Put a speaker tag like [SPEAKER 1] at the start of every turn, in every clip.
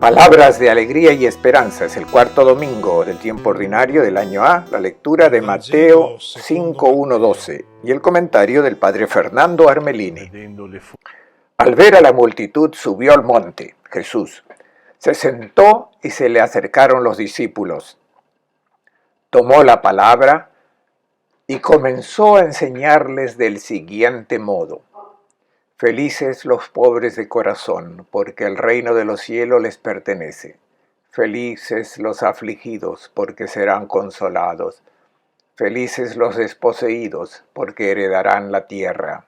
[SPEAKER 1] Palabras de alegría y esperanza. Es el cuarto domingo del tiempo ordinario del año A, la lectura de Mateo 5:1-12 y el comentario del padre Fernando Armelini. Al ver a la multitud subió al monte, Jesús. Se sentó y se le acercaron los discípulos. Tomó la palabra y comenzó a enseñarles del siguiente modo. Felices los pobres de corazón, porque el reino de los cielos les pertenece. Felices los afligidos, porque serán consolados. Felices los desposeídos, porque heredarán la tierra.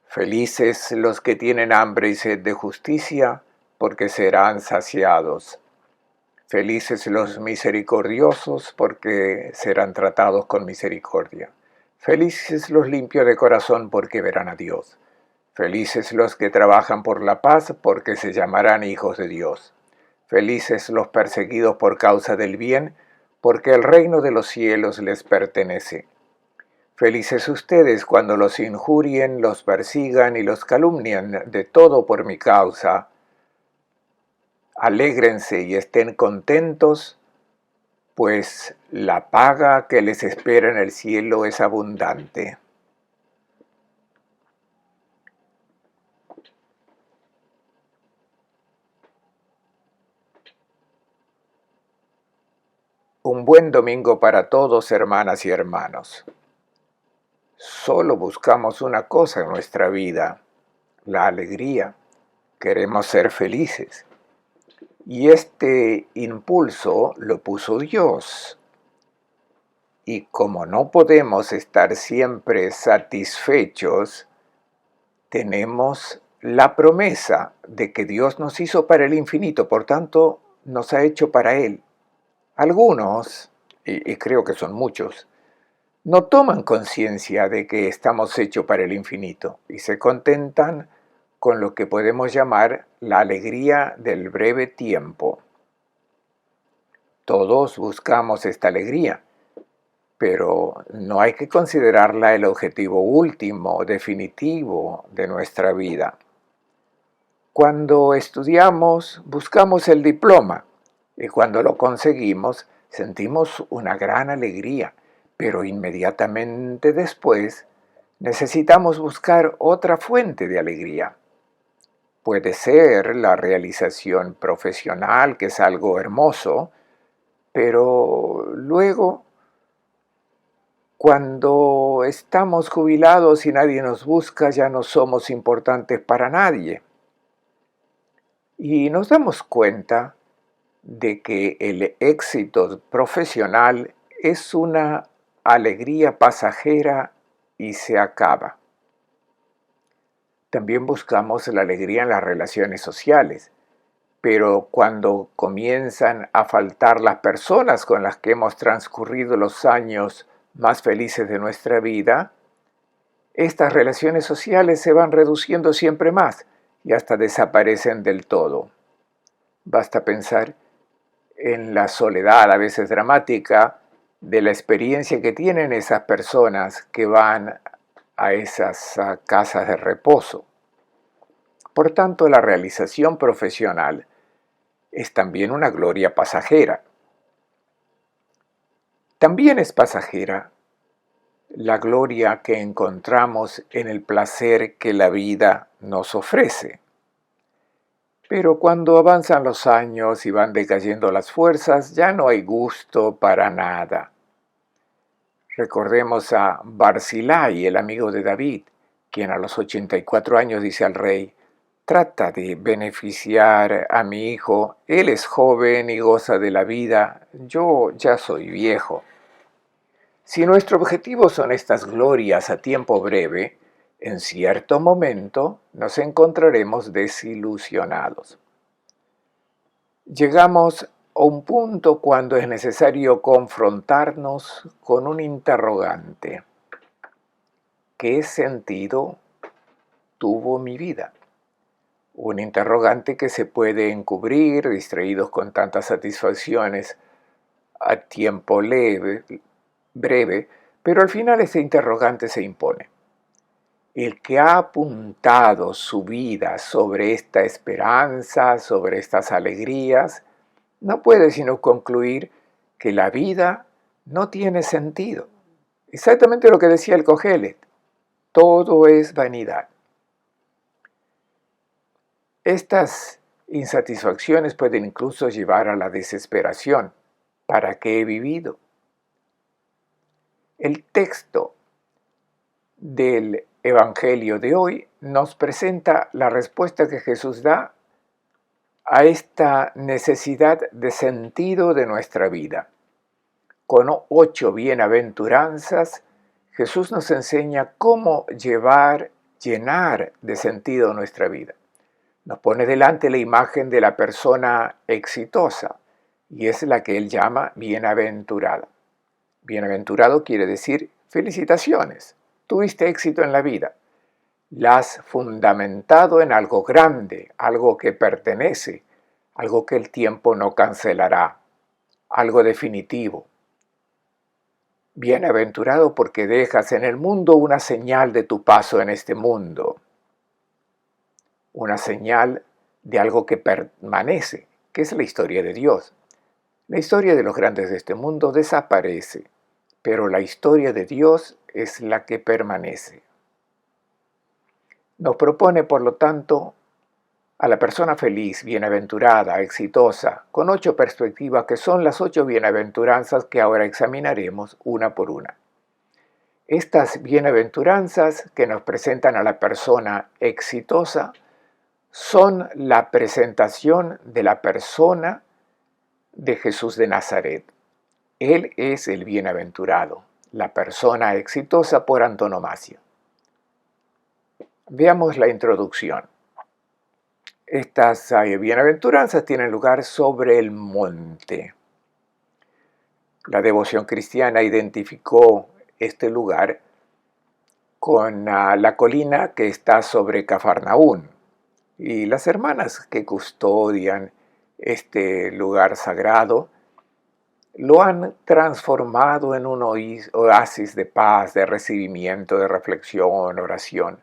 [SPEAKER 1] Felices los que tienen hambre y sed de justicia, porque serán saciados. Felices los misericordiosos, porque serán tratados con misericordia. Felices los limpios de corazón, porque verán a Dios. Felices los que trabajan por la paz, porque se llamarán hijos de Dios. Felices los perseguidos por causa del bien, porque el reino de los cielos les pertenece. Felices ustedes cuando los injurien, los persigan y los calumnien de todo por mi causa. Alégrense y estén contentos, pues la paga que les espera en el cielo es abundante. Un buen domingo para todos, hermanas y hermanos. Solo buscamos una cosa en nuestra vida, la alegría. Queremos ser felices. Y este impulso lo puso Dios. Y como no podemos estar siempre satisfechos, tenemos la promesa de que Dios nos hizo para el infinito, por tanto, nos ha hecho para Él. Algunos, y creo que son muchos, no toman conciencia de que estamos hechos para el infinito y se contentan con lo que podemos llamar la alegría del breve tiempo. Todos buscamos esta alegría, pero no hay que considerarla el objetivo último, definitivo de nuestra vida. Cuando estudiamos, buscamos el diploma y cuando lo conseguimos, sentimos una gran alegría, pero inmediatamente después necesitamos buscar otra fuente de alegría. Puede ser la realización profesional, que es algo hermoso, pero luego, cuando estamos jubilados y nadie nos busca, ya no somos importantes para nadie. Y nos damos cuenta de que el éxito profesional es una alegría pasajera y se acaba. También buscamos la alegría en las relaciones sociales, pero cuando comienzan a faltar las personas con las que hemos transcurrido los años más felices de nuestra vida, estas relaciones sociales se van reduciendo siempre más y hasta desaparecen del todo. Basta pensar en la soledad, a veces dramática, de la experiencia que tienen esas personas que van a esas casas de reposo. Por tanto, la realización profesional es también una gloria pasajera. También es pasajera la gloria que encontramos en el placer que la vida nos ofrece. Pero cuando avanzan los años y van decayendo las fuerzas, ya no hay gusto para nada. Recordemos a Barzillai, el amigo de David, quien a los 84 años dice al rey: trata de beneficiar a mi hijo, él es joven y goza de la vida, yo ya soy viejo. Si nuestro objetivo son estas glorias a tiempo breve, en cierto momento nos encontraremos desilusionados. Llegamos a un punto cuando es necesario confrontarnos con un interrogante. ¿Qué sentido tuvo mi vida? Un interrogante que se puede encubrir, distraídos con tantas satisfacciones a tiempo breve, pero al final ese interrogante se impone. el que ha apuntado su vida sobre esta esperanza, sobre estas alegrías, no puede sino concluir que la vida no tiene sentido. Exactamente lo que decía el Cogelet, todo es vanidad. Estas insatisfacciones pueden incluso llevar a la desesperación. ¿Para qué he vivido? El texto del Evangelio de hoy nos presenta la respuesta que Jesús da a esta necesidad de sentido de nuestra vida. Con 8 bienaventuranzas, Jesús nos enseña cómo llenar de sentido nuestra vida. Nos pone delante la imagen de la persona exitosa, y es la que él llama bienaventurada. Bienaventurado quiere decir felicitaciones, tuviste éxito en la vida, la has fundamentado en algo grande, algo que pertenece, algo que el tiempo no cancelará, algo definitivo. Bienaventurado porque dejas en el mundo una señal de tu paso en este mundo, una señal de algo que permanece, que es la historia de Dios. La historia de los grandes de este mundo desaparece, pero la historia de Dios es la que permanece. Nos propone, por lo tanto, a la persona feliz, bienaventurada, exitosa, con 8 perspectivas que son las 8 bienaventuranzas que ahora examinaremos una por una. Estas bienaventuranzas que nos presentan a la persona exitosa son la presentación de la persona de Jesús de Nazaret. Él es el bienaventurado, la persona exitosa por antonomasia. Veamos la introducción. Estas bienaventuranzas tienen lugar sobre el monte. La devoción cristiana identificó este lugar con la colina que está sobre Cafarnaún, y las hermanas que custodian este lugar sagrado lo han transformado en un oasis de paz, de recibimiento, de reflexión, oración.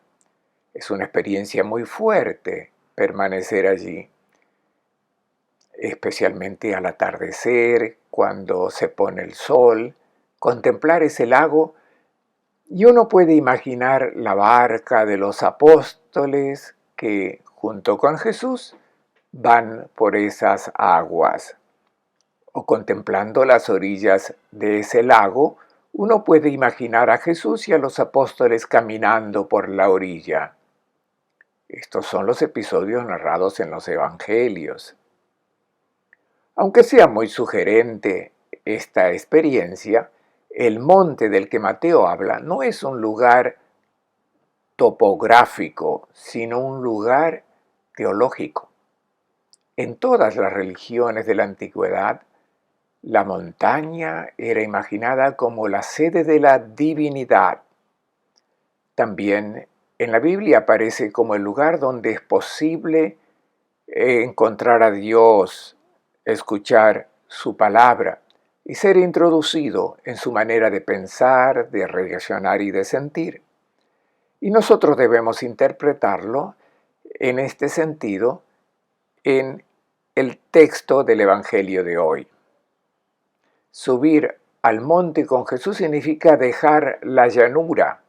[SPEAKER 1] Es una experiencia muy fuerte permanecer allí, especialmente al atardecer, cuando se pone el sol, contemplar ese lago, y uno puede imaginar la barca de los apóstoles que, junto con Jesús, van por esas aguas. O contemplando las orillas de ese lago, uno puede imaginar a Jesús y a los apóstoles caminando por la orilla. Estos son los episodios narrados en los evangelios. Aunque sea muy sugerente esta experiencia, el monte del que Mateo habla no es un lugar topográfico, sino un lugar teológico. En todas las religiones de la antigüedad, la montaña era imaginada como la sede de la divinidad. También en la Biblia aparece como el lugar donde es posible encontrar a Dios, escuchar su palabra y ser introducido en su manera de pensar, de reaccionar y de sentir. Y nosotros debemos interpretarlo en este sentido en el texto del Evangelio de hoy. Subir al monte con Jesús significa dejar la llanura,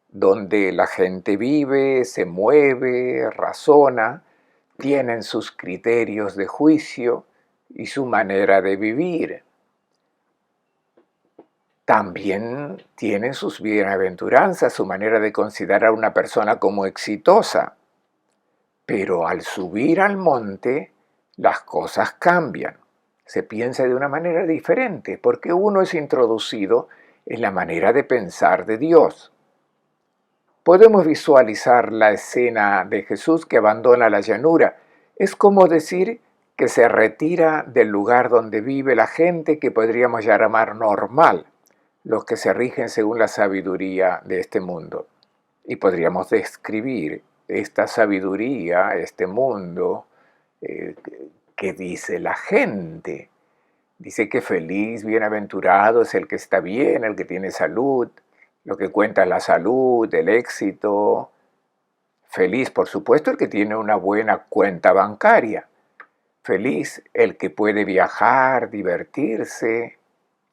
[SPEAKER 1] donde la gente vive, se mueve, razona, tienen sus criterios de juicio y su manera de vivir. También tienen sus bienaventuranzas, su manera de considerar a una persona como exitosa. Pero al subir al monte, las cosas cambian. Se piensa de una manera diferente, porque uno es introducido en la manera de pensar de Dios. Podemos visualizar la escena de Jesús que abandona la llanura. Es como decir que se retira del lugar donde vive la gente que podríamos llamar normal, los que se rigen según la sabiduría de este mundo. Y podríamos describir esta sabiduría, este mundo, que dice la gente. Dice que feliz, bienaventurado es el que está bien, el que tiene salud, Lo que cuenta es la salud, el éxito. Feliz, por supuesto, el que tiene una buena cuenta bancaria. Feliz el que puede viajar, divertirse,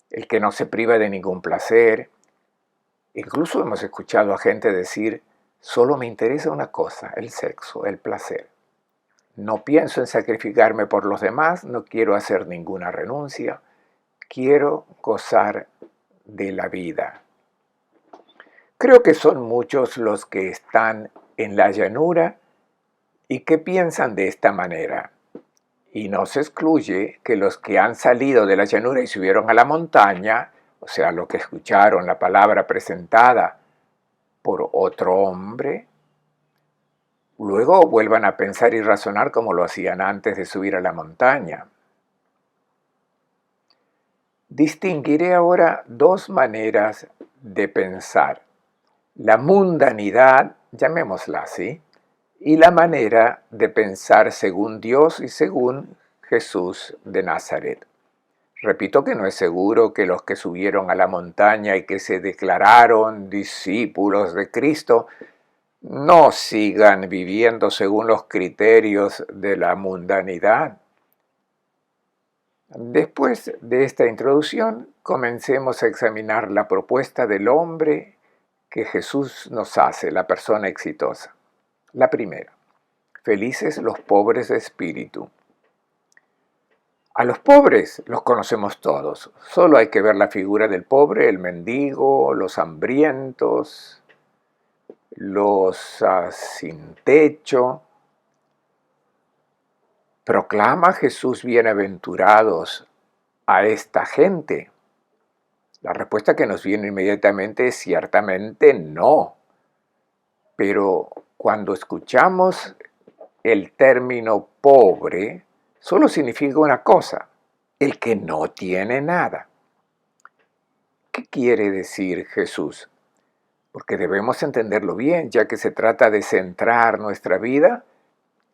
[SPEAKER 1] el que no se priva de ningún placer. Incluso hemos escuchado a gente decir, solo me interesa una cosa, el sexo, el placer. No pienso en sacrificarme por los demás, no quiero hacer ninguna renuncia, quiero gozar de la vida. Creo que son muchos los que están en la llanura y que piensan de esta manera. Y no se excluye que los que han salido de la llanura y subieron a la montaña, o sea, los que escucharon la palabra presentada por otro hombre, luego vuelvan a pensar y razonar como lo hacían antes de subir a la montaña. Distinguiré ahora dos maneras de pensar: la mundanidad, llamémosla así, y la manera de pensar según Dios y según Jesús de Nazaret. Repito que no es seguro que los que subieron a la montaña y que se declararon discípulos de Cristo no sigan viviendo según los criterios de la mundanidad. Después de esta introducción, comencemos a examinar la propuesta del hombre que Jesús nos hace, la persona exitosa. La primera: felices los pobres de espíritu. A los pobres los conocemos todos, solo hay que ver la figura del pobre, el mendigo, los hambrientos, los sin techo. ¿Proclama Jesús bienaventurados a esta gente? La respuesta que nos viene inmediatamente es ciertamente no. Pero cuando escuchamos el término pobre, solo significa una cosa: el que no tiene nada. ¿Qué quiere decir Jesús? Porque debemos entenderlo bien, ya que se trata de centrar nuestra vida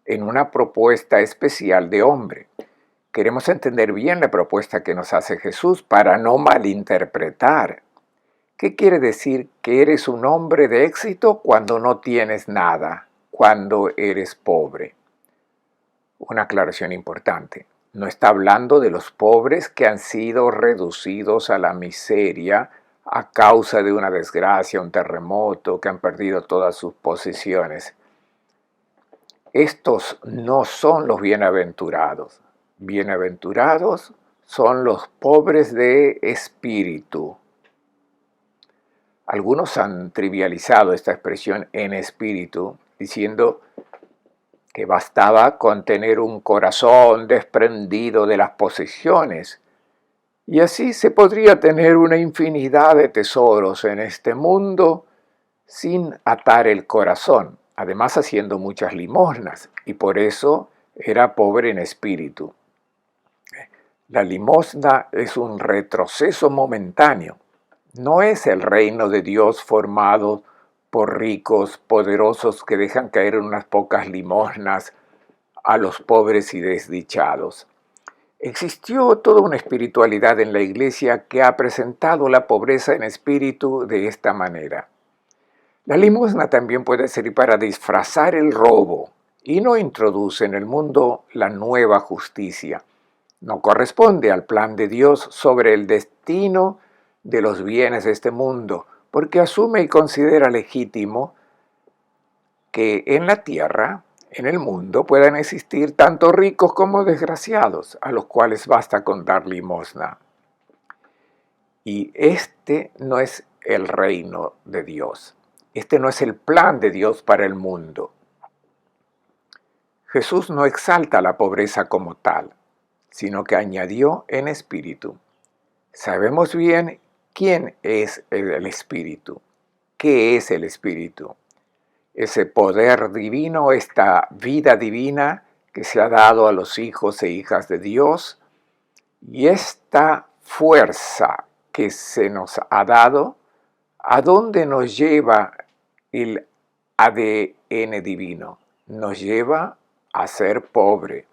[SPEAKER 1] en una propuesta especial de hombre. Queremos entender bien la propuesta que nos hace Jesús para no malinterpretar. ¿Qué quiere decir que eres un hombre de éxito cuando no tienes nada, cuando eres pobre? Una aclaración importante. No está hablando de los pobres que han sido reducidos a la miseria a causa de una desgracia, un terremoto, que han perdido todas sus posesiones. Estos no son los bienaventurados. Bienaventurados son los pobres de espíritu. Algunos han trivializado esta expresión en espíritu, diciendo que bastaba con tener un corazón desprendido de las posesiones, y así se podría tener una infinidad de tesoros en este mundo sin atar el corazón, además haciendo muchas limosnas, y por eso era pobre en espíritu. La limosna es un retroceso momentáneo. No es el reino de Dios formado por ricos, poderosos que dejan caer unas pocas limosnas a los pobres y desdichados. Existió toda una espiritualidad en la Iglesia que ha presentado la pobreza en espíritu de esta manera. La limosna también puede servir para disfrazar el robo y no introduce en el mundo la nueva justicia. No corresponde al plan de Dios sobre el destino de los bienes de este mundo, porque asume y considera legítimo que en la tierra, en el mundo, puedan existir tanto ricos como desgraciados, a los cuales basta con dar limosna. Y este no es el reino de Dios. Este no es el plan de Dios para el mundo. Jesús no exalta la pobreza como tal, sino que añadió en espíritu. Sabemos bien quién es el espíritu. ¿Qué es el espíritu? Ese poder divino, esta vida divina que se ha dado a los hijos e hijas de Dios, y esta fuerza que se nos ha dado, ¿a dónde nos lleva el ADN divino? Nos lleva a ser pobre.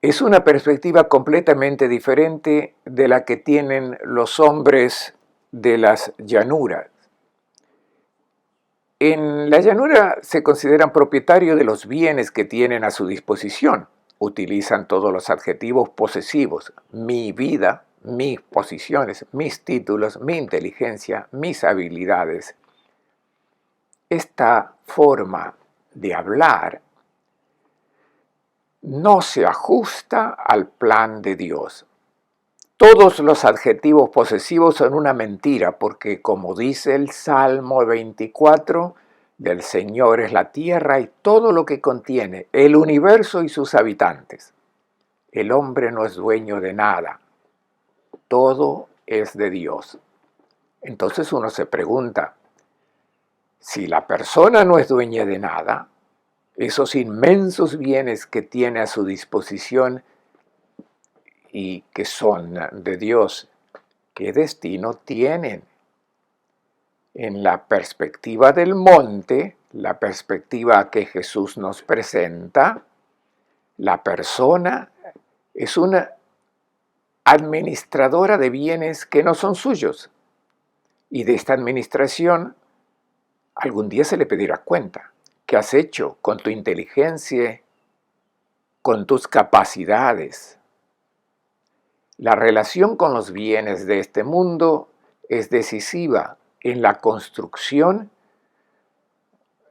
[SPEAKER 1] Es una perspectiva completamente diferente de la que tienen los hombres de las llanuras. En la llanura se consideran propietarios de los bienes que tienen a su disposición. Utilizan todos los adjetivos posesivos: mi vida, mis posiciones, mis títulos, mi inteligencia, mis habilidades. Esta forma de hablar no se ajusta al plan de Dios. Todos los adjetivos posesivos son una mentira, porque como dice el Salmo 24, del Señor es la tierra y todo lo que contiene, el universo y sus habitantes. El hombre no es dueño de nada, todo es de Dios. Entonces uno se pregunta, si la persona no es dueña de nada, esos inmensos bienes que tiene a su disposición y que son de Dios, ¿qué destino tienen? En la perspectiva del monte, la perspectiva que Jesús nos presenta, la persona es una administradora de bienes que no son suyos, y de esta administración algún día se le pedirá cuenta. ¿Qué has hecho con tu inteligencia, con tus capacidades? La relación con los bienes de este mundo es decisiva en la construcción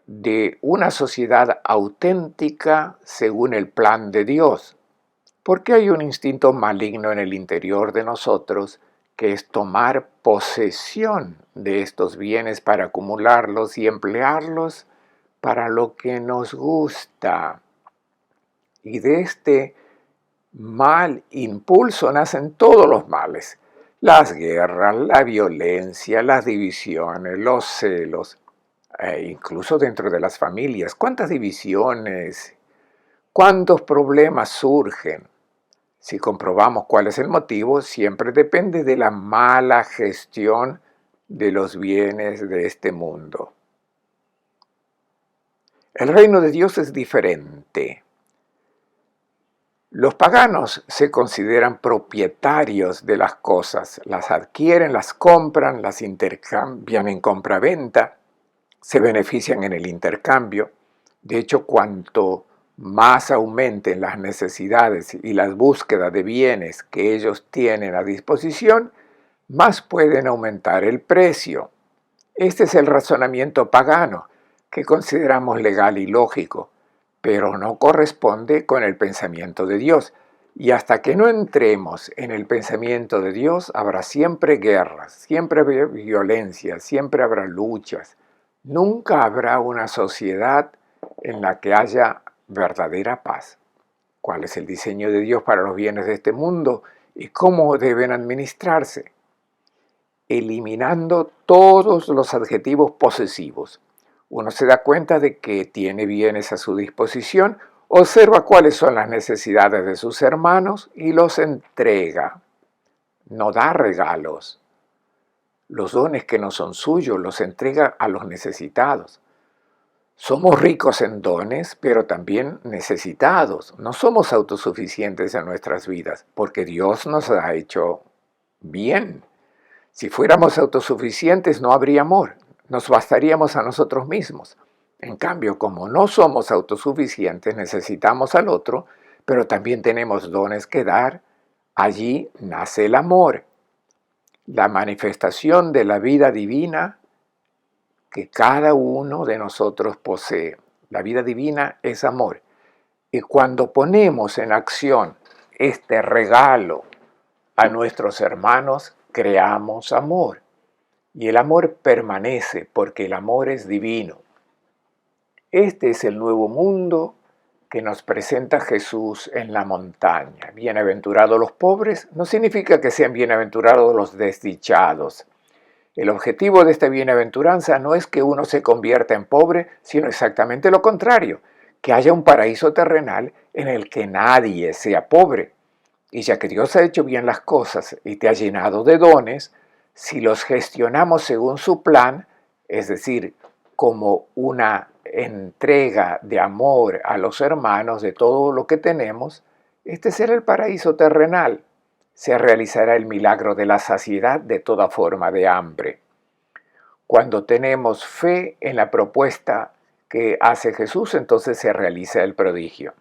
[SPEAKER 1] de una sociedad auténtica según el plan de Dios, porque hay un instinto maligno en el interior de nosotros que es tomar posesión de estos bienes para acumularlos y emplearlos para lo que nos gusta. Y de este mal impulso nacen todos los males: las guerras, la violencia, las divisiones, los celos, incluso dentro de las familias. ¿Cuántas divisiones? ¿Cuántos problemas surgen? Si comprobamos cuál es el motivo, siempre depende de la mala gestión de los bienes de este mundo. El reino de Dios es diferente. Los paganos se consideran propietarios de las cosas, las adquieren, las compran, las intercambian en compra-venta, se benefician en el intercambio. De hecho, cuanto más aumenten las necesidades y las búsquedas de bienes que ellos tienen a disposición, más pueden aumentar el precio. Este es el razonamiento pagano, que consideramos legal y lógico, pero no corresponde con el pensamiento de Dios. Y hasta que no entremos en el pensamiento de Dios, habrá siempre guerras, siempre habrá violencia, siempre habrá luchas. Nunca habrá una sociedad en la que haya verdadera paz. ¿Cuál es el diseño de Dios para los bienes de este mundo y cómo deben administrarse? Eliminando todos los adjetivos posesivos. Uno se da cuenta de que tiene bienes a su disposición, observa cuáles son las necesidades de sus hermanos y los entrega. No da regalos. Los dones que no son suyos los entrega a los necesitados. Somos ricos en dones, pero también necesitados. No somos autosuficientes en nuestras vidas, porque Dios nos ha hecho bien. Si fuéramos autosuficientes no habría amor, nos bastaríamos a nosotros mismos. En cambio, como no somos autosuficientes, necesitamos al otro, pero también tenemos dones que dar. Allí nace el amor, la manifestación de la vida divina que cada uno de nosotros posee. La vida divina es amor. Y cuando ponemos en acción este regalo a nuestros hermanos, creamos amor. Y el amor permanece porque el amor es divino. Este es el nuevo mundo que nos presenta Jesús en la montaña. Bienaventurados los pobres no significa que sean bienaventurados los desdichados. El objetivo de esta bienaventuranza no es que uno se convierta en pobre, sino exactamente lo contrario, que haya un paraíso terrenal en el que nadie sea pobre. Y ya que Dios ha hecho bien las cosas y te ha llenado de dones, si los gestionamos según su plan, es decir, como una entrega de amor a los hermanos de todo lo que tenemos, este será el paraíso terrenal. se realizará el milagro de la saciedad de toda forma de hambre. Cuando tenemos fe en la propuesta que hace Jesús, entonces se realiza el prodigio.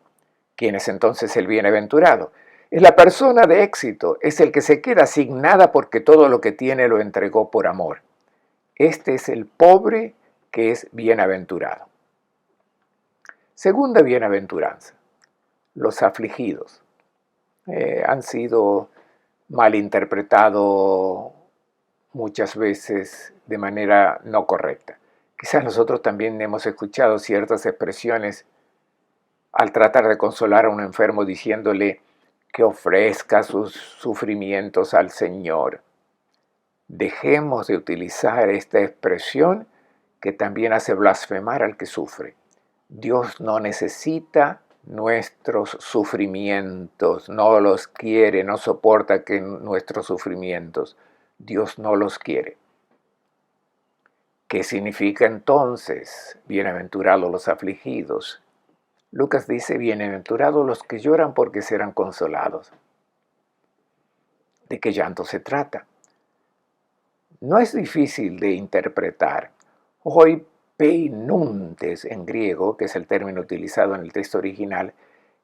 [SPEAKER 1] ¿Quién es entonces el bienaventurado? Es la persona de éxito, es el que se queda sin nada porque todo lo que tiene lo entregó por amor. Este es el pobre que es bienaventurado. Segunda bienaventuranza, los afligidos. Han sido malinterpretados muchas veces de manera no correcta. Quizás nosotros también hemos escuchado ciertas expresiones al tratar de consolar a un enfermo diciéndole que ofrezca sus sufrimientos al Señor. Dejemos de utilizar esta expresión que también hace blasfemar al que sufre. Dios no necesita nuestros sufrimientos, no los quiere, no soporta que nuestros sufrimientos. Dios no los quiere. ¿Qué significa entonces bienaventurados los afligidos? Lucas dice, bienaventurados los que lloran porque serán consolados. ¿De qué llanto se trata? No es difícil de interpretar. Hoi peinuntes en griego, que es el término utilizado en el texto original,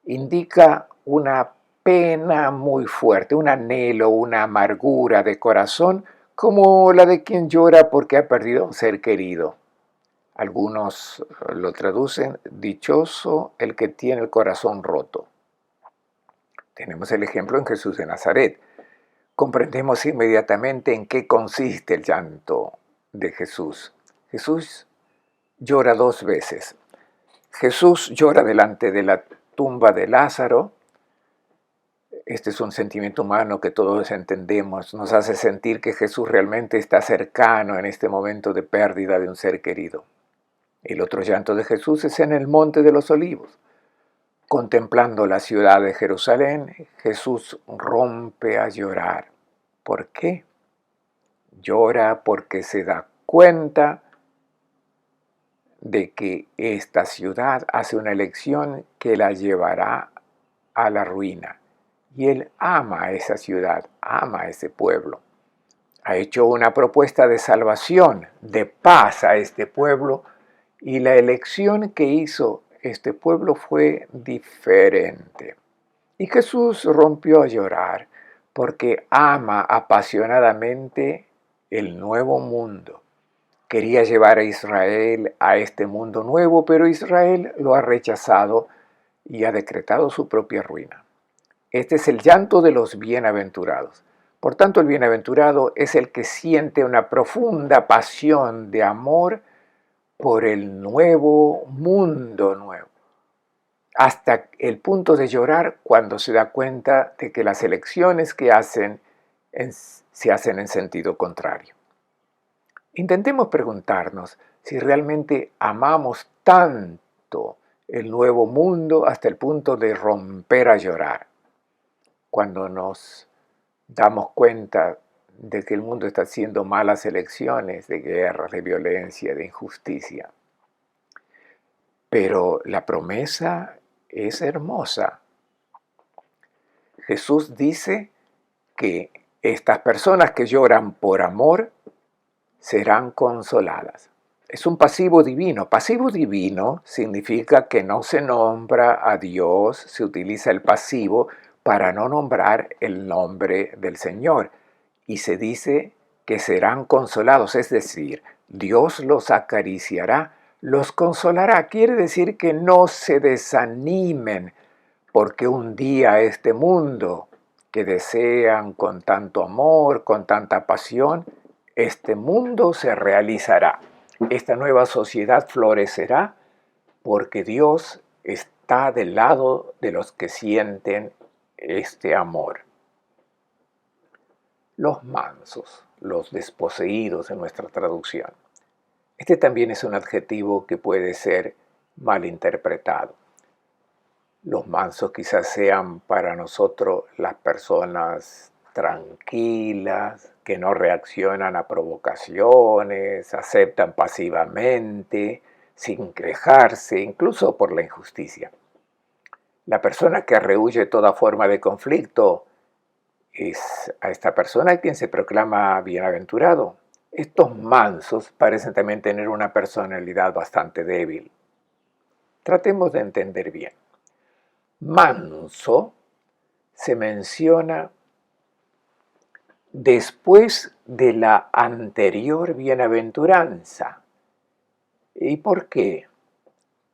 [SPEAKER 1] indica una pena muy fuerte, un anhelo, una amargura de corazón, como la de quien llora porque ha perdido a un ser querido. Algunos lo traducen, dichoso el que tiene el corazón roto. Tenemos el ejemplo en Jesús de Nazaret. Comprendemos inmediatamente en qué consiste el llanto de Jesús. Jesús llora dos veces. Jesús llora delante de la tumba de Lázaro. Este es un sentimiento humano que todos entendemos. Nos hace sentir que Jesús realmente está cercano en este momento de pérdida de un ser querido. El otro llanto de Jesús es en el Monte de los Olivos. Contemplando la ciudad de Jerusalén, Jesús rompe a llorar. ¿Por qué? Llora porque se da cuenta de que esta ciudad hace una elección que la llevará a la ruina. Y él ama a esa ciudad, ama a ese pueblo. Ha hecho una propuesta de salvación, de paz a este pueblo, y la elección que hizo este pueblo fue diferente. Y Jesús rompió a llorar porque ama apasionadamente el nuevo mundo. Quería llevar a Israel a este mundo nuevo, pero Israel lo ha rechazado y ha decretado su propia ruina. Este es el llanto de los bienaventurados. Por tanto, el bienaventurado es el que siente una profunda pasión de amor por el nuevo mundo nuevo, hasta el punto de llorar cuando se da cuenta de que las elecciones que hacen se hacen en sentido contrario. Intentemos preguntarnos si realmente amamos tanto el nuevo mundo hasta el punto de romper a llorar. Cuando nos damos cuenta de que el mundo está haciendo malas elecciones de guerra, de violencia, de injusticia. Pero la promesa es hermosa. Jesús dice que estas personas que lloran por amor serán consoladas. Es un pasivo divino. Pasivo divino significa que no se nombra a Dios, se utiliza el pasivo para no nombrar el nombre del Señor. Y se dice que serán consolados, es decir, Dios los acariciará, los consolará. Quiere decir que no se desanimen, porque un día este mundo que desean con tanto amor, con tanta pasión, este mundo se realizará. Esta nueva sociedad florecerá porque Dios está del lado de los que sienten este amor. Los mansos, los desposeídos en nuestra traducción. Este también es un adjetivo que puede ser malinterpretado. Los mansos quizás sean para nosotros las personas tranquilas, que no reaccionan a provocaciones, aceptan pasivamente, sin quejarse, incluso por la injusticia. La persona que rehúye toda forma de conflicto es a esta persona a quien se proclama bienaventurado. Estos mansos parecen también tener una personalidad bastante débil. Tratemos de entender bien. Manso se menciona después de la anterior bienaventuranza. ¿Y por qué?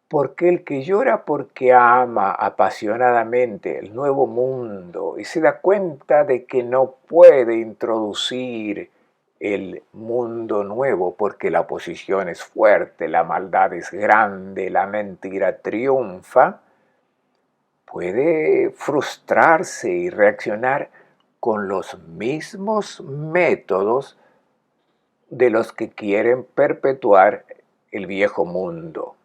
[SPEAKER 1] Porque el que llora porque ama apasionadamente el nuevo mundo y se da cuenta de que no puede introducir el mundo nuevo porque la oposición es fuerte, la maldad es grande, la mentira triunfa, puede frustrarse y reaccionar con los mismos métodos de los que quieren perpetuar el viejo mundo.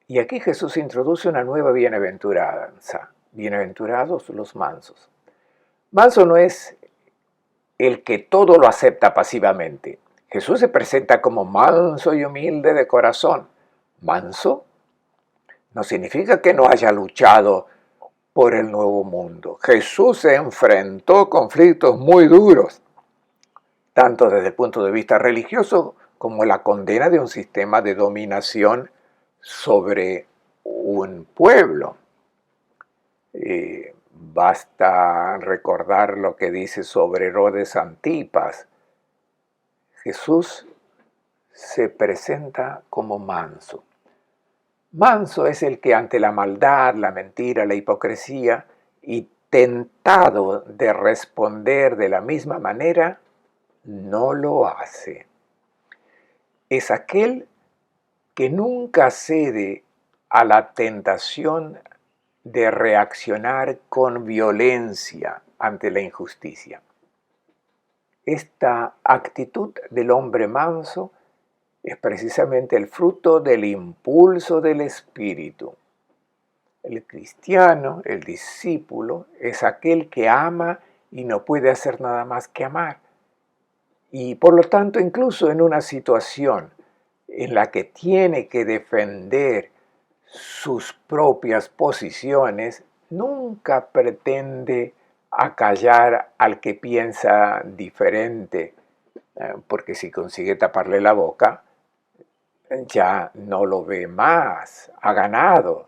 [SPEAKER 1] Y aquí Jesús introduce una nueva bienaventuranza. Bienaventurados los mansos. Manso no es el que todo lo acepta pasivamente. Jesús se presenta como manso y humilde de corazón. Manso no significa que no haya luchado por el nuevo mundo. Jesús se enfrentó conflictos muy duros, tanto desde el punto de vista religioso como la condena de un sistema de dominación sobre un pueblo. Basta recordar lo que dice sobre Herodes Antipas. Jesús se presenta como manso. Manso es el que ante la maldad, la mentira, la hipocresía y tentado de responder de la misma manera, no lo hace. Es aquel que nunca cede a la tentación de reaccionar con violencia ante la injusticia. Esta actitud del hombre manso es precisamente el fruto del impulso del espíritu. El cristiano, el discípulo, es aquel que ama y no puede hacer nada más que amar. Y por lo tanto, incluso en una situación en la que tiene que defender sus propias posiciones, nunca pretende acallar al que piensa diferente, porque si consigue taparle la boca, ya no lo ve más, ha ganado,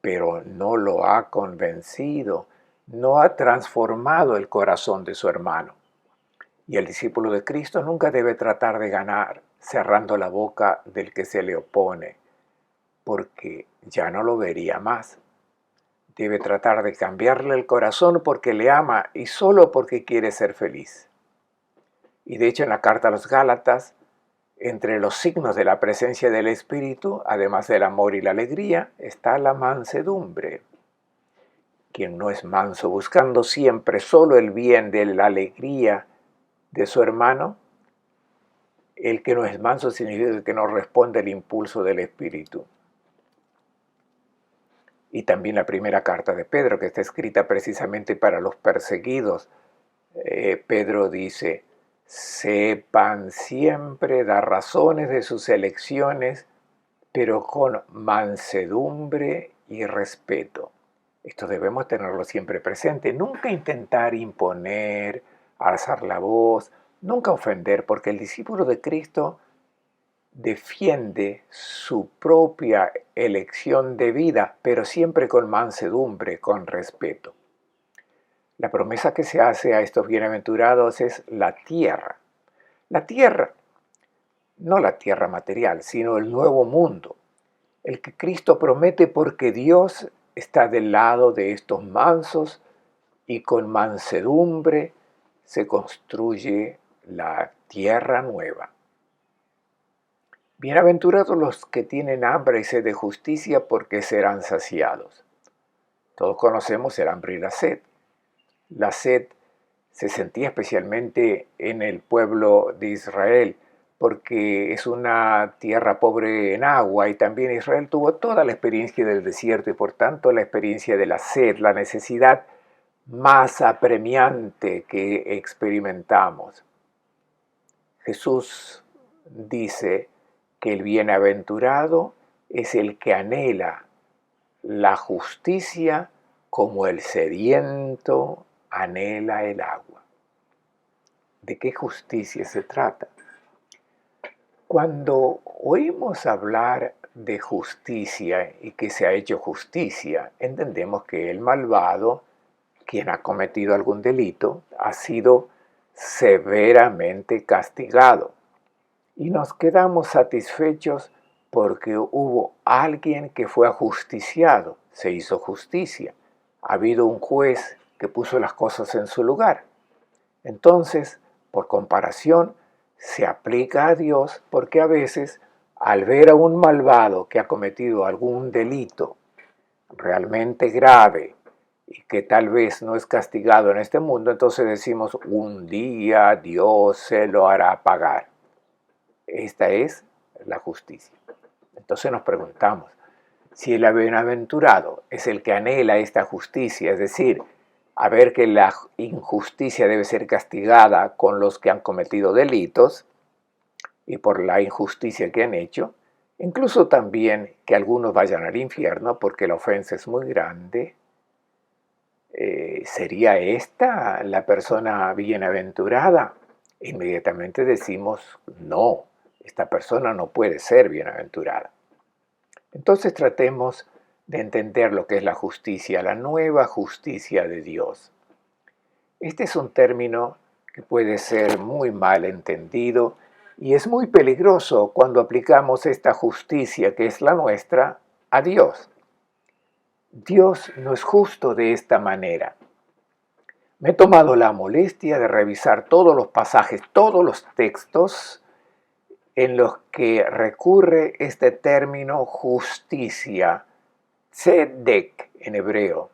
[SPEAKER 1] pero no lo ha convencido, no ha transformado el corazón de su hermano. Y el discípulo de Cristo nunca debe tratar de ganar cerrando la boca del que se le opone, porque ya no lo vería más. Debe tratar de cambiarle el corazón porque le ama y solo porque quiere ser feliz. Y de hecho en la carta a los Gálatas, entre los signos de la presencia del Espíritu, además del amor y la alegría, está la mansedumbre. Quien no es manso buscando siempre solo el bien de la alegría de su hermano, el que no es manso significa que no responde al impulso del Espíritu. Y también la primera carta de Pedro, que está escrita precisamente para los perseguidos. Pedro dice, sepan siempre dar razones de sus elecciones, pero con mansedumbre y respeto. Esto debemos tenerlo siempre presente. Nunca intentar imponer, alzar la voz, nunca ofender, porque el discípulo de Cristo defiende su propia elección de vida, pero siempre con mansedumbre, con respeto. La promesa que se hace a estos bienaventurados es la tierra. La tierra, no la tierra material, sino el nuevo mundo, el que Cristo promete porque Dios está del lado de estos mansos y con mansedumbre se construye la tierra nueva. Bienaventurados los que tienen hambre y sed de justicia, porque serán saciados. Todos conocemos el hambre y la sed. La sed se sentía especialmente en el pueblo de Israel, porque es una tierra pobre en agua, y también Israel tuvo toda la experiencia del desierto y por tanto la experiencia de la sed, la necesidad más apremiante que experimentamos. Jesús dice que el bienaventurado es el que anhela la justicia como el sediento anhela el agua. ¿De qué justicia se trata? Cuando oímos hablar de justicia y que se ha hecho justicia, entendemos que el malvado, quien ha cometido algún delito, ha sido severamente castigado. Y nos quedamos satisfechos porque hubo alguien que fue ajusticiado, se hizo justicia. Ha habido un juez que puso las cosas en su lugar. Entonces, por comparación, se aplica a Dios porque a veces, al ver a un malvado que ha cometido algún delito realmente grave y que tal vez no es castigado en este mundo, entonces decimos, un día Dios se lo hará pagar. Esta es la justicia. Entonces nos preguntamos, si el bienaventurado es el que anhela esta justicia, es decir, a ver que la injusticia debe ser castigada con los que han cometido delitos y por la injusticia que han hecho, incluso también que algunos vayan al infierno porque la ofensa es muy grande, ¿sería esta la persona bienaventurada? Inmediatamente decimos, no, esta persona no puede ser bienaventurada. Entonces tratemos de entender lo que es la justicia, la nueva justicia de Dios. Este es un término que puede ser muy mal entendido y es muy peligroso cuando aplicamos esta justicia que es la nuestra a Dios. Dios no es justo de esta manera. Me he tomado la molestia de revisar todos los pasajes, todos los textos en los que recurre este término justicia, tzedek en hebreo,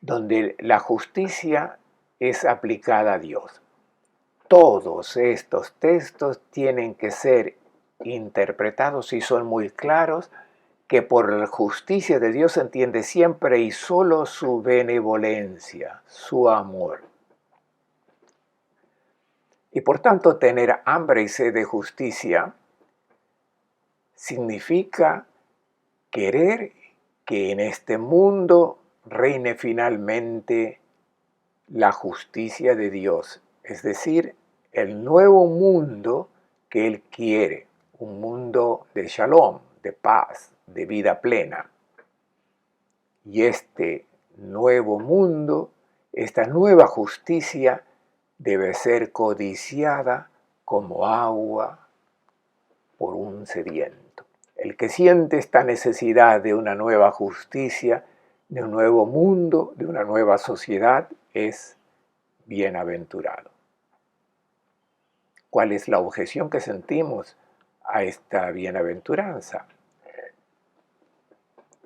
[SPEAKER 1] donde la justicia es aplicada a Dios. Todos estos textos tienen que ser interpretados y son muy claros que por la justicia de Dios se entiende siempre y solo su benevolencia, su amor. Y por tanto tener hambre y sed de justicia significa querer que en este mundo reine finalmente la justicia de Dios, es decir, el nuevo mundo que Él quiere, un mundo de shalom, de paz, de vida plena. Y este nuevo mundo, esta nueva justicia, debe ser codiciada como agua por un sediento. El que siente esta necesidad de una nueva justicia, de un nuevo mundo, de una nueva sociedad, es bienaventurado. ¿Cuál es la objeción que sentimos a esta bienaventuranza?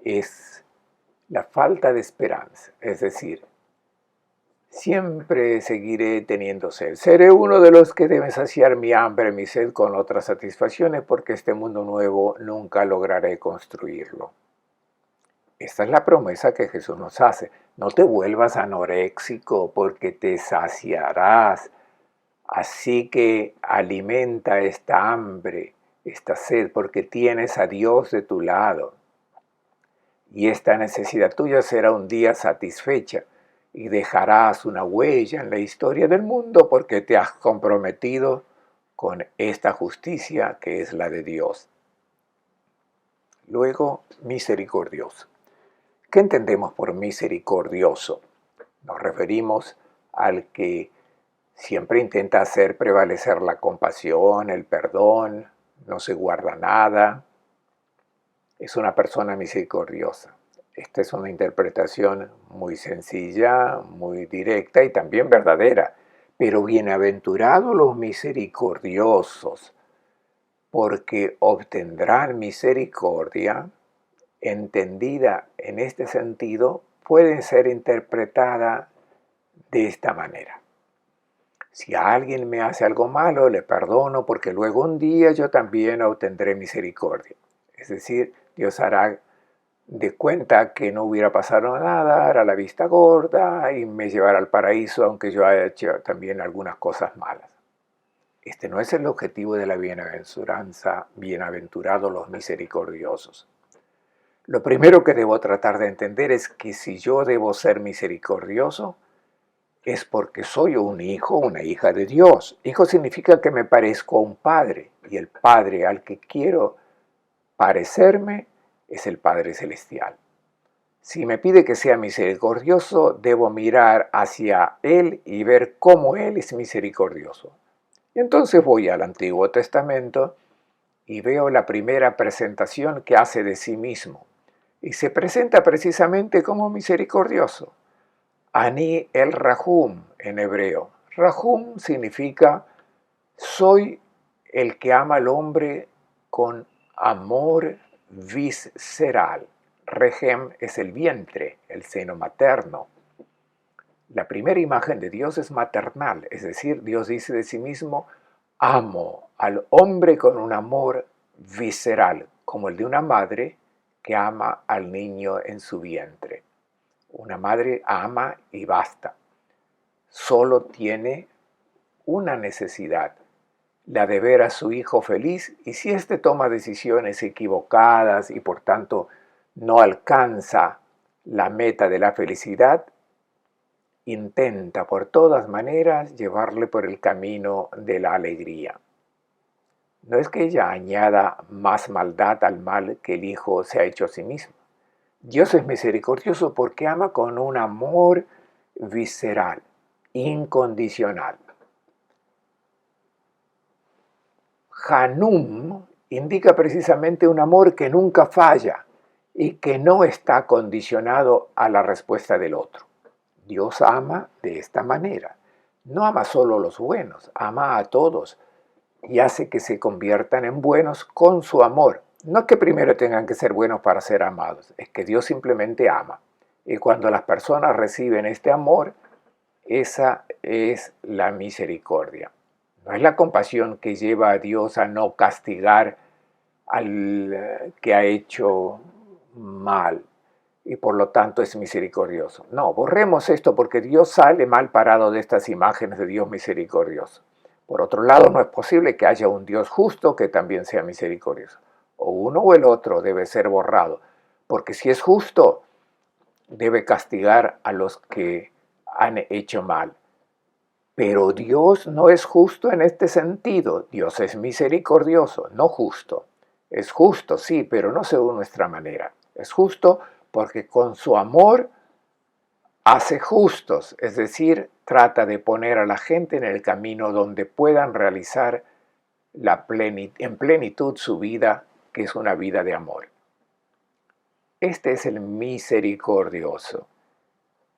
[SPEAKER 1] Es la falta de esperanza, es decir, siempre seguiré teniendo sed. Seré uno de los que deben saciar mi hambre, mi sed con otras satisfacciones porque este mundo nuevo nunca lograré construirlo. Esta es la promesa que Jesús nos hace. No te vuelvas anoréxico porque te saciarás. Así que alimenta esta hambre, esta sed, porque tienes a Dios de tu lado. Y esta necesidad tuya será un día satisfecha y dejarás una huella en la historia del mundo porque te has comprometido con esta justicia que es la de Dios. Luego, misericordioso. ¿Qué entendemos por misericordioso? Nos referimos al que siempre intenta hacer prevalecer la compasión, el perdón, no se guarda nada. Es una persona misericordiosa. Esta es una interpretación muy sencilla, muy directa y también verdadera. Pero bienaventurados los misericordiosos, porque obtendrán misericordia. Entendida en este sentido, puede ser interpretada de esta manera. Si alguien me hace algo malo, le perdono porque luego un día yo también obtendré misericordia. Es decir, Dios hará de cuenta que no hubiera pasado nada, hará la vista gorda y me llevará al paraíso aunque yo haya hecho también algunas cosas malas. Este no es el objetivo de la bienaventuranza, bienaventurados los misericordiosos. Lo primero que debo tratar de entender es que si yo debo ser misericordioso, es porque soy un hijo, una hija de Dios. Hijo significa que me parezco a un padre, y el padre al que quiero parecerme es el Padre Celestial. Si me pide que sea misericordioso, debo mirar hacia Él y ver cómo Él es misericordioso. Y entonces voy al Antiguo Testamento y veo la primera presentación que hace de sí mismo. Y se presenta precisamente como misericordioso. Ani el Rahum en hebreo. Rahum significa soy el que ama al hombre con amor visceral. Rehem es el vientre, el seno materno. La primera imagen de Dios es maternal, es decir, Dios dice de sí mismo, amo al hombre con un amor visceral, como el de una madre que ama al niño en su vientre. Una madre ama y basta. Solo tiene una necesidad, la de ver a su hijo feliz, y si éste toma decisiones equivocadas y por tanto no alcanza la meta de la felicidad, intenta por todas maneras llevarle por el camino de la alegría. No es que ella añada más maldad al mal que el hijo se ha hecho a sí mismo. Dios es misericordioso porque ama con un amor visceral, incondicional. Hanum indica precisamente un amor que nunca falla y que no está condicionado a la respuesta del otro. Dios ama de esta manera. No ama solo a los buenos, ama a todos y hace que se conviertan en buenos con su amor. No que primero tengan que ser buenos para ser amados, es que Dios simplemente ama. Y cuando las personas reciben este amor, esa es la misericordia. No es la compasión que lleva a Dios a no castigar al que ha hecho mal y por lo tanto es misericordioso. No, borremos esto porque Dios sale mal parado de estas imágenes de Dios misericordioso. Por otro lado, no es posible que haya un Dios justo que también sea misericordioso. O uno o el otro debe ser borrado, porque si es justo, debe castigar a los que han hecho mal. Pero Dios no es justo en este sentido. Dios es misericordioso, no justo. Es justo, sí, pero no según nuestra manera. Es justo porque con su amor hace justos, es decir, trata de poner a la gente en el camino donde puedan realizar en plenitud su vida, que es una vida de amor. Este es el misericordioso,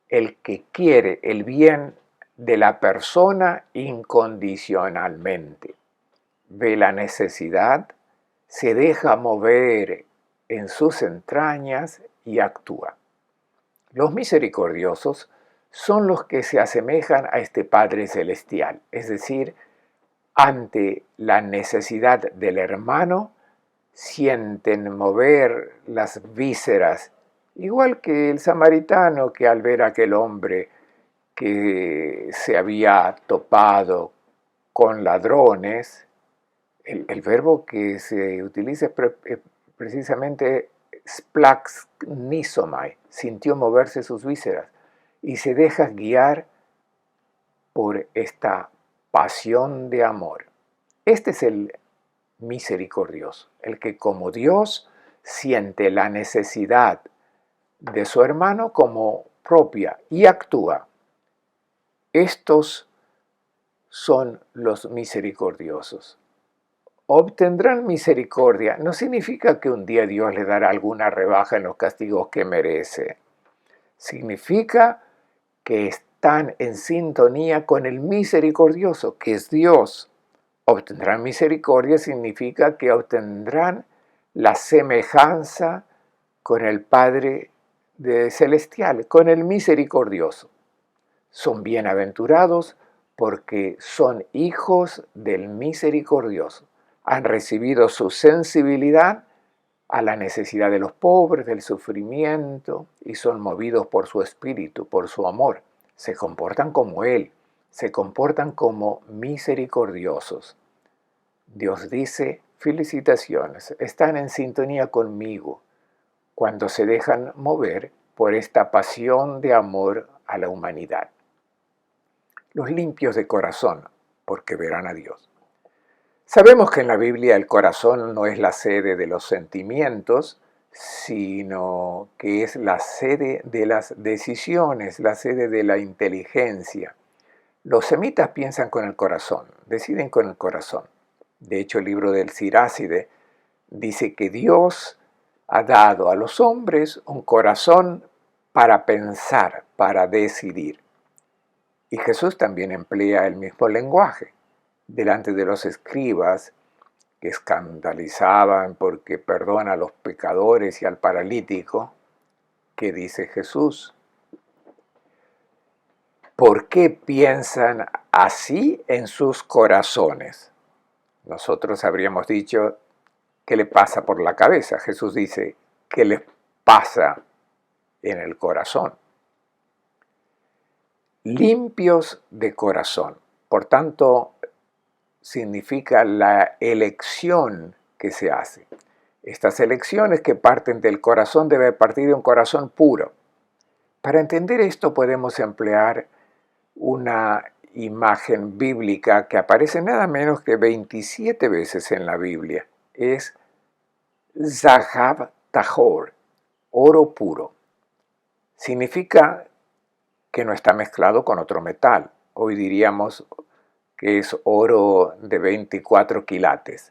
[SPEAKER 1] el que quiere el bien de la persona incondicionalmente. Ve la necesidad, se deja mover en sus entrañas y actúa. Los misericordiosos son los que se asemejan a este Padre Celestial, es decir, ante la necesidad del hermano, sienten mover las vísceras, igual que el samaritano que al ver a aquel hombre que se había topado con ladrones, el verbo que se utiliza es precisamente splaxnisomai, sintió moverse sus vísceras y se deja guiar por esta pasión de amor. Este es el misericordioso, el que como Dios siente la necesidad de su hermano como propia y actúa. Estos son los misericordiosos. Obtendrán misericordia no significa que un día Dios le dará alguna rebaja en los castigos que merece. Significa que están en sintonía con el misericordioso, que es Dios. Obtendrán misericordia significa que obtendrán la semejanza con el Padre celestial, con el misericordioso. Son bienaventurados porque son hijos del misericordioso. Han recibido su sensibilidad a la necesidad de los pobres, del sufrimiento, y son movidos por su espíritu, por su amor. Se comportan como Él, se comportan como misericordiosos. Dios dice, felicitaciones, están en sintonía conmigo cuando se dejan mover por esta pasión de amor a la humanidad. los limpios de corazón, porque verán a Dios. Sabemos que en la Biblia el corazón no es la sede de los sentimientos, sino que es la sede de las decisiones, la sede de la inteligencia. Los semitas piensan con el corazón, deciden con el corazón. De hecho, el libro del Siráside dice que Dios ha dado a los hombres un corazón para pensar, para decidir. Y Jesús también emplea el mismo lenguaje. Delante de los escribas que escandalizaban porque perdona a los pecadores y al paralítico, ¿qué dice Jesús? ¿Por qué piensan así en sus corazones? Nosotros habríamos dicho, ¿qué le pasa por la cabeza? Jesús dice, ¿qué les pasa en el corazón? Limpios de corazón. Por tanto, significa la elección que se hace. Estas elecciones que parten del corazón deben partir de un corazón puro. Para entender esto podemos emplear una imagen bíblica que aparece nada menos que 27 veces en la Biblia. Es Zahab Tahor, oro puro. Significa que no está mezclado con otro metal. Hoy diríamos que es oro de 24 quilates,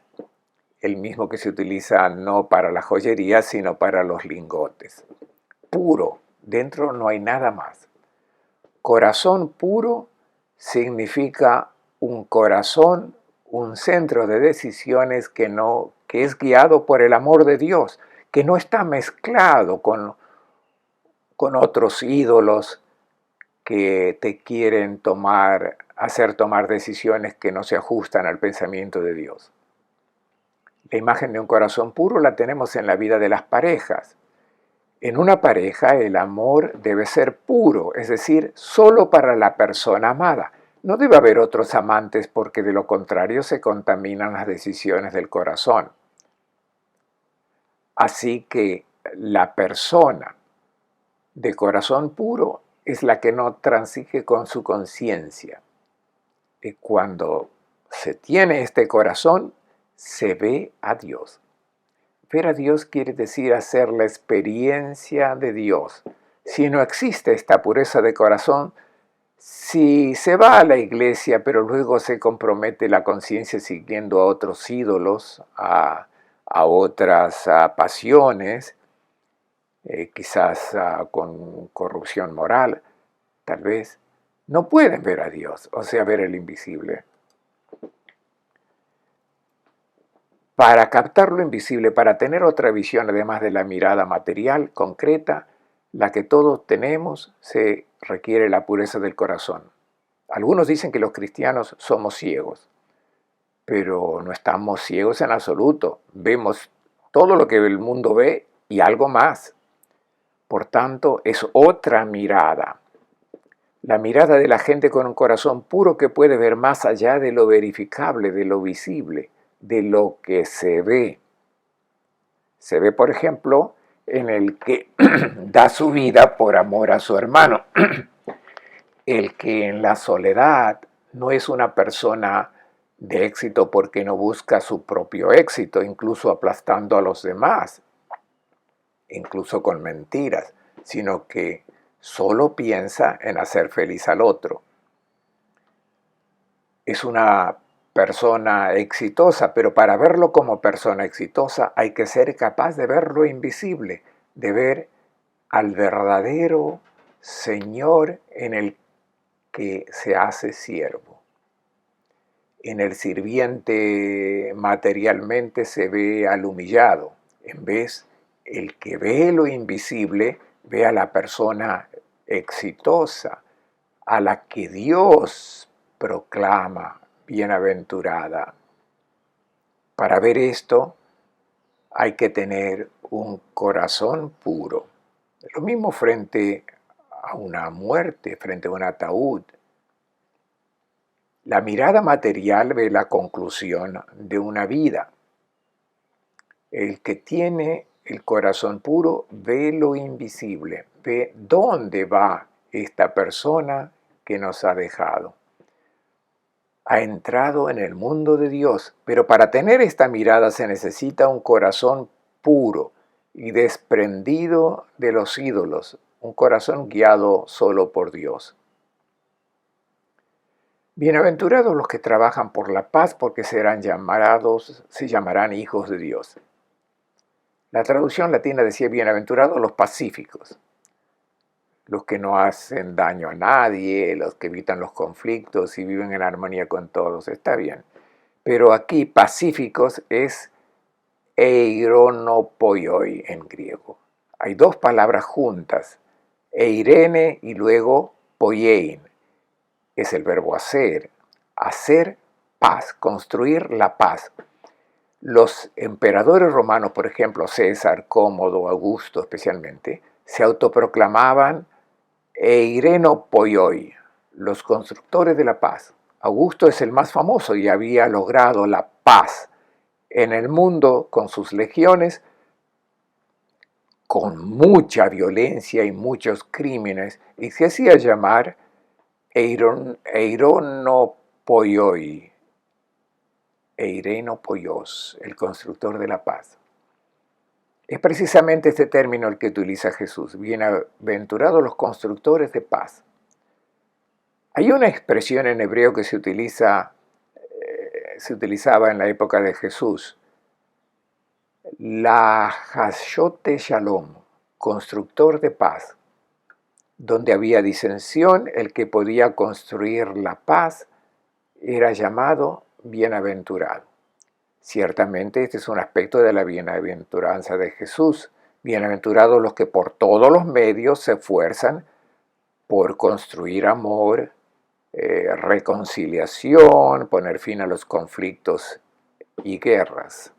[SPEAKER 1] el mismo que se utiliza no para la joyería, sino para los lingotes. Puro, dentro no hay nada más. Corazón puro significa un corazón, un centro de decisiones que es guiado por el amor de Dios, que no está mezclado con otros ídolos que te quieren hacer tomar decisiones que no se ajustan al pensamiento de Dios. La imagen de un corazón puro la tenemos en la vida de las parejas. En una pareja el amor debe ser puro, es decir, solo para la persona amada. No debe haber otros amantes porque de lo contrario se contaminan las decisiones del corazón. Así que la persona de corazón puro es la que no transige con su conciencia. Y cuando se tiene este corazón, se ve a Dios. Ver a Dios quiere decir hacer la experiencia de Dios. Si no existe esta pureza de corazón, si se va a la iglesia pero luego se compromete la conciencia siguiendo a otros ídolos, a otras pasiones, quizás con corrupción moral, tal vez, no pueden ver a Dios, o sea, ver el invisible. Para captar lo invisible, para tener otra visión además de la mirada material, concreta, la que todos tenemos, se requiere la pureza del corazón. Algunos dicen que los cristianos somos ciegos, pero no estamos ciegos en absoluto. Vemos todo lo que el mundo ve y algo más. Por tanto, es otra mirada. La mirada de la gente con un corazón puro que puede ver más allá de lo verificable, de lo visible, de lo que se ve. Se ve, por ejemplo, en el que da su vida por amor a su hermano. El que en la soledad no es una persona de éxito porque no busca su propio éxito, incluso aplastando a los demás, incluso con mentiras, sino que solo piensa en hacer feliz al otro. Es una persona exitosa, pero para verlo como persona exitosa hay que ser capaz de ver lo invisible, de ver al verdadero Señor en el que se hace siervo. En el sirviente materialmente se ve al humillado, en vez el que ve lo invisible ve a la persona exitosa, a la que Dios proclama bienaventurada. Para ver esto hay que tener un corazón puro. Lo mismo frente a una muerte, frente a un ataúd. La mirada material ve la conclusión de una vida. El que tiene el corazón puro ve lo invisible, ve dónde va esta persona que nos ha dejado. ha entrado en el mundo de Dios, pero para tener esta mirada se necesita un corazón puro y desprendido de los ídolos, un corazón guiado solo por Dios. Bienaventurados los que trabajan por la paz, porque se llamarán hijos de Dios. La traducción latina decía bienaventurados los pacíficos, los que no hacen daño a nadie, los que evitan los conflictos y viven en armonía con todos. Está bien. Pero aquí pacíficos es eironopoioi en griego. Hay dos palabras juntas, eirene y luego poiein. Es el verbo hacer paz, construir la paz. Los emperadores romanos, por ejemplo, César, Cómodo, Augusto especialmente, se autoproclamaban eirenopoioi, los constructores de la paz. Augusto es el más famoso y había logrado la paz en el mundo con sus legiones, con mucha violencia y muchos crímenes, y se hacía llamar eironopoioi, eirenopoios, el constructor de la paz. Es precisamente este término el que utiliza Jesús, bienaventurados los constructores de paz. Hay una expresión en hebreo que se utilizaba en la época de Jesús, la Hashote Shalom, constructor de paz. Donde había disensión, el que podía construir la paz era llamado bienaventurado. Ciertamente este es un aspecto de la bienaventuranza de Jesús. Bienaventurados los que por todos los medios se esfuerzan por construir amor, reconciliación, poner fin a los conflictos y guerras.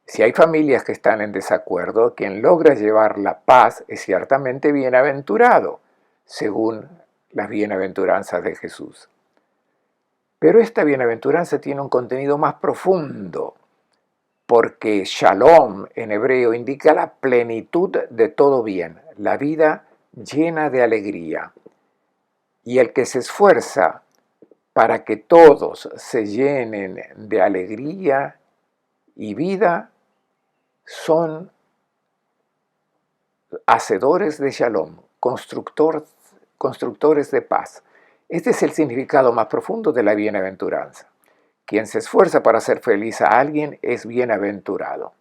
[SPEAKER 1] Si hay familias que están en desacuerdo, quien logra llevar la paz es ciertamente bienaventurado, según las bienaventuranzas de Jesús. Pero esta bienaventuranza tiene un contenido más profundo, porque shalom en hebreo indica la plenitud de todo bien, la vida llena de alegría. Y el que se esfuerza para que todos se llenen de alegría y vida son hacedores de shalom, constructores de paz. Este es el significado más profundo de la bienaventuranza. Quien se esfuerza para hacer feliz a alguien es bienaventurado.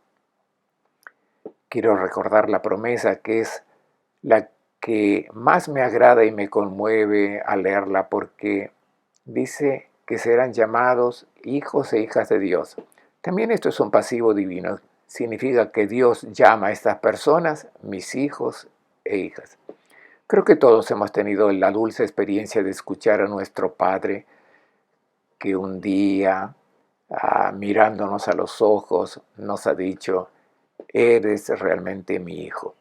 [SPEAKER 1] Quiero recordar la promesa que es la que más me agrada y me conmueve al leerla, porque dice que serán llamados hijos e hijas de Dios. También esto es un pasivo divino. Significa que Dios llama a estas personas mis hijos e hijas. Creo que todos hemos tenido la dulce experiencia de escuchar a nuestro Padre que un día, mirándonos a los ojos, nos ha dicho, eres realmente mi hijo.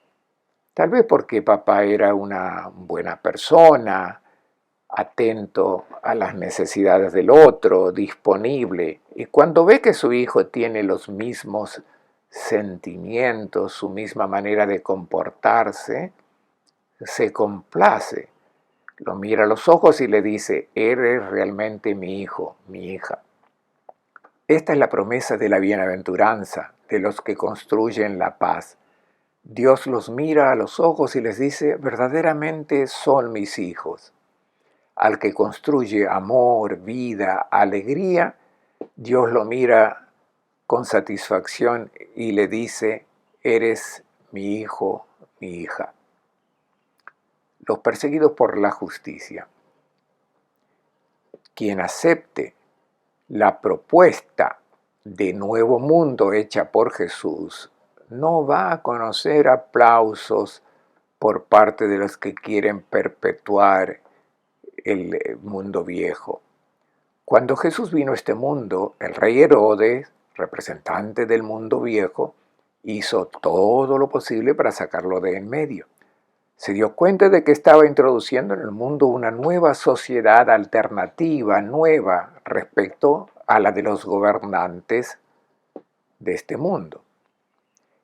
[SPEAKER 1] Tal vez porque papá era una buena persona, atento a las necesidades del otro, disponible, y cuando ve que su hijo tiene los mismos sentimientos, su misma manera de comportarse, se complace, lo mira a los ojos y le dice, eres realmente mi hijo, mi hija. Esta es la promesa de la bienaventuranza, de los que construyen la paz. Dios los mira a los ojos y les dice, verdaderamente son mis hijos. Al que construye amor, vida, alegría, Dios lo mira con satisfacción y le dice, eres mi hijo, mi hija. Los perseguidos por la justicia. Quien acepte la propuesta de nuevo mundo hecha por Jesús no va a conocer aplausos por parte de los que quieren perpetuar el mundo viejo. Cuando Jesús vino a este mundo, el rey Herodes, representante del mundo viejo, hizo todo lo posible para sacarlo de en medio. Se dio cuenta de que estaba introduciendo en el mundo una nueva sociedad alternativa, nueva, respecto a la de los gobernantes de este mundo.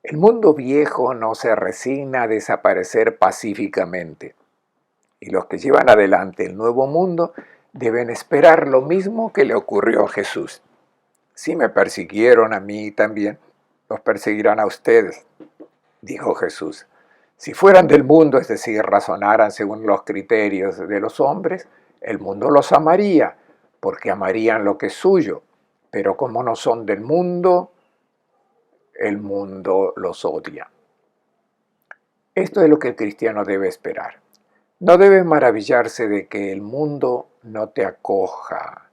[SPEAKER 1] El mundo viejo no se resigna a desaparecer pacíficamente, y los que llevan adelante el nuevo mundo deben esperar lo mismo que le ocurrió a Jesús. Si me persiguieron a mí también, los perseguirán a ustedes, dijo Jesús. Si fueran del mundo, es decir, razonaran según los criterios de los hombres, el mundo los amaría, porque amarían lo que es suyo. Pero como no son del mundo, el mundo los odia. Esto es lo que el cristiano debe esperar. No debe maravillarse de que el mundo no te acoja,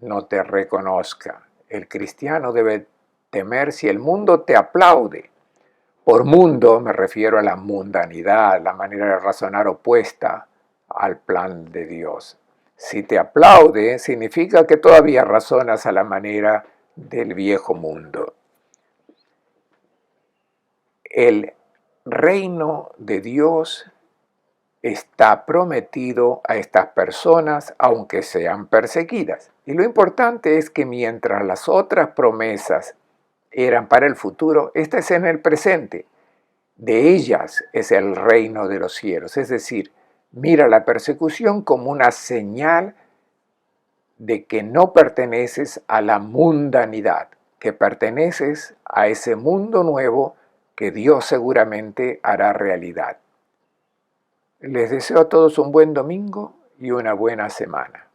[SPEAKER 1] no te reconozca. El cristiano debe temer si el mundo te aplaude. Por mundo me refiero a la mundanidad, la manera de razonar opuesta al plan de Dios. Si te aplaude, significa que todavía razonas a la manera del viejo mundo. El reino de Dios está prometido a estas personas, aunque sean perseguidas. Y lo importante es que mientras las otras promesas eran para el futuro, esta es en el presente. De ellas es el reino de los cielos. Es decir, mira la persecución como una señal de que no perteneces a la mundanidad, que perteneces a ese mundo nuevo que Dios seguramente hará realidad. Les deseo a todos un buen domingo y una buena semana.